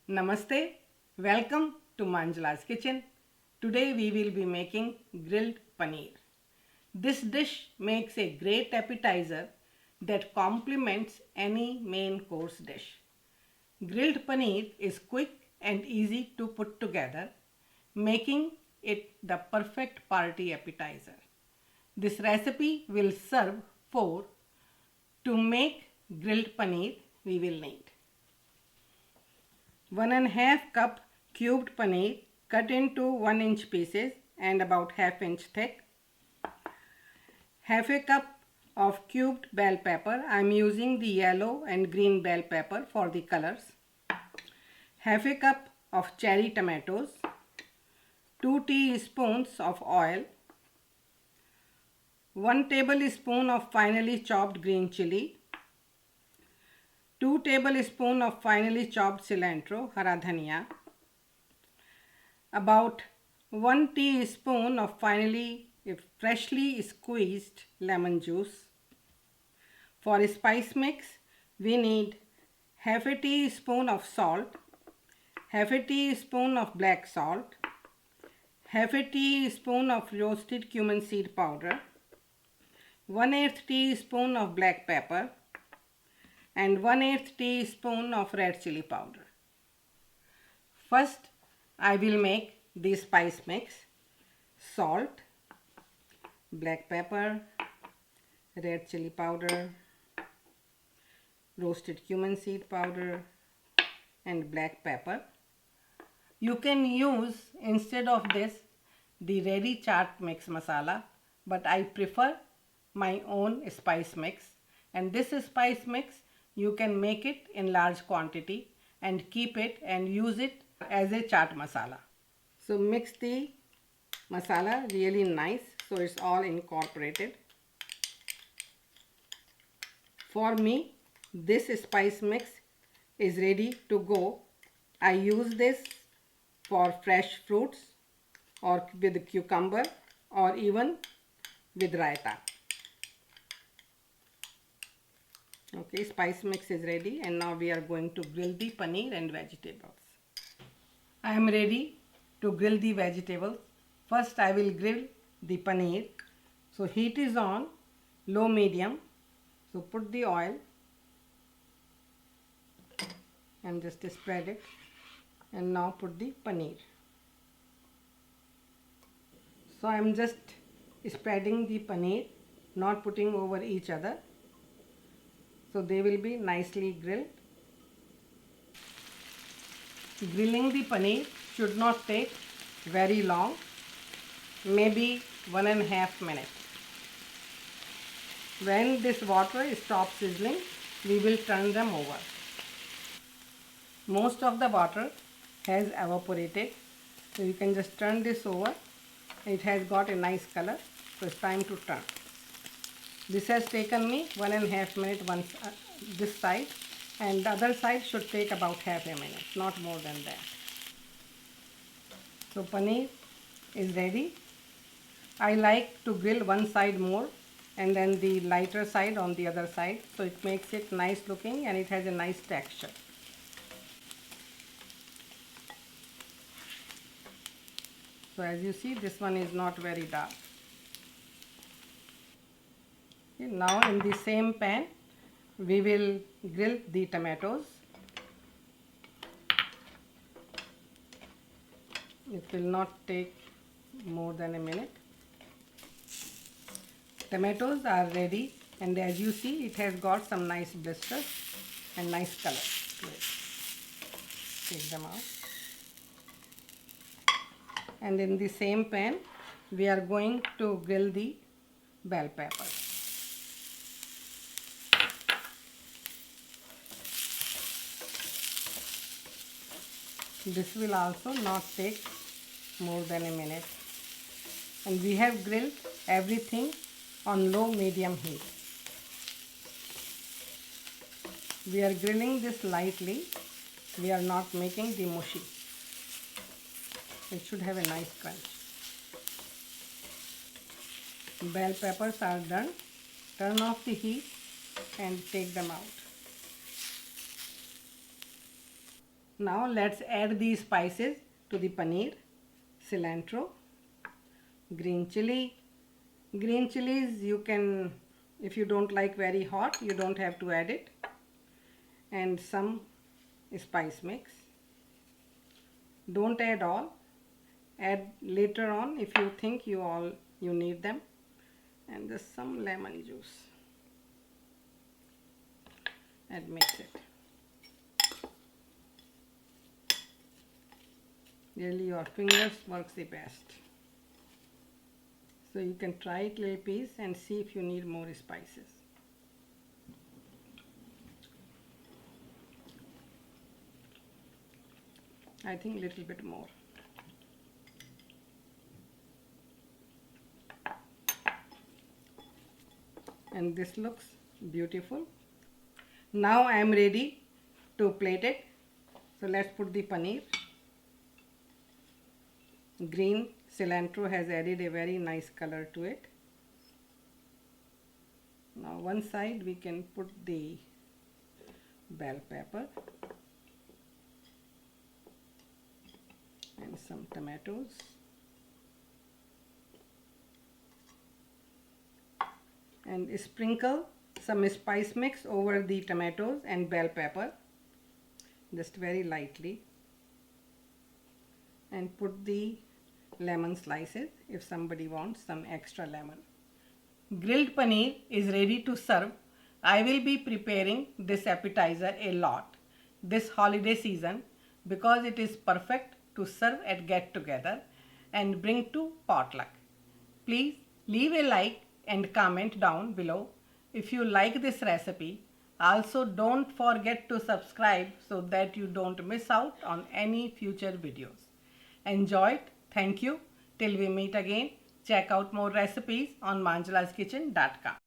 Namaste, welcome to Manjula's kitchen. Today we will be making grilled paneer. This dish makes a great appetizer that complements any main course dish. Grilled paneer is quick and easy to put together, making it the perfect party appetizer. This recipe will serve 4. To make grilled paneer, we will need 1½ cup cubed paneer cut into 1-inch pieces and about ½ inch thick. Half a cup of cubed bell pepper. I am using the yellow and green bell pepper for the colors. Half a cup of cherry tomatoes. 2 teaspoons of oil. 1 tablespoon of finely chopped green chili. 2 tablespoons of finely chopped cilantro, hara dhania. About 1 teaspoon of freshly squeezed lemon juice. For spice mix, we need half a teaspoon of salt, half a teaspoon of black salt, half a teaspoon of roasted cumin seed powder, 1/8 teaspoon of black pepper, and 1/8 teaspoon of red chili powder. First, I will make the spice mix. Salt, black pepper, red chili powder, roasted cumin seed powder, and black pepper. You can use instead of this the ready chaat mix masala, but I prefer my own spice mix, and this spice mix you can make it in large quantity and keep it and use it as a chaat masala. So mix the masala really nice so it's all incorporated. For me, this spice mix is ready to go. I use this for fresh fruits or with cucumber or even with raita. Okay, spice mix is ready and now we are going to grill the paneer and vegetables. I am ready to grill the vegetables. First I will grill the paneer. So heat is on low medium. So put the oil and just spread it, and now put the paneer. So I am just spreading the paneer, not putting over each other. So they will be nicely grilled. Grilling the paneer should not take very long, maybe 1½ minute. When this water stops sizzling, we will turn them over. Most of the water has evaporated, so you can just turn this over. It has got a nice color, so it's time to turn. This has taken me 1½ minute this side, and the other side should take about ½ minute, not more than that. So paneer is ready. I like to grill one side more and then the lighter side on the other side, so it makes it nice looking and it has a nice texture. So as you see, this one is not very dark. Okay, now in the same pan we will grill the tomatoes. It will not take more than a minute. Tomatoes are ready, and as you see, it has got some nice blisters and nice color to it. Take them out. And in the same pan we are going to grill the bell peppers. This will also not take more than a minute, and we have grilled everything on low medium heat. We are grilling this lightly. We are not making the mushy. It should have a nice crunch. Bell peppers are done. Turn off the heat and take them out. Now let's add these spices to the paneer. Cilantro, green chili. Green chilies you can, if you don't like very hot, you don't have to add it. And some spice mix. Don't add all. Add later on if you think you need them. And just some lemon juice. And mix it. Really your fingers works the best. So you can try it little piece and see if you need more spices. I think little bit more. And this looks beautiful. Now I am ready to plate it. So let's put the paneer. Green cilantro has added a very nice color to it. Now one side we can put the bell pepper and some tomatoes. And sprinkle some spice mix over the tomatoes and bell pepper, just very lightly. And put the lemon slices if somebody wants some extra lemon. Grilled paneer is ready to serve. I will be preparing this appetizer a lot this holiday season because it is perfect to serve at get-together and bring to potluck. Please leave a like and comment down below if you like this recipe. Also, don't forget to subscribe so that you don't miss out on any future videos. Enjoy it. Thank you. Till we meet again, check out more recipes on manjulaskitchen.com.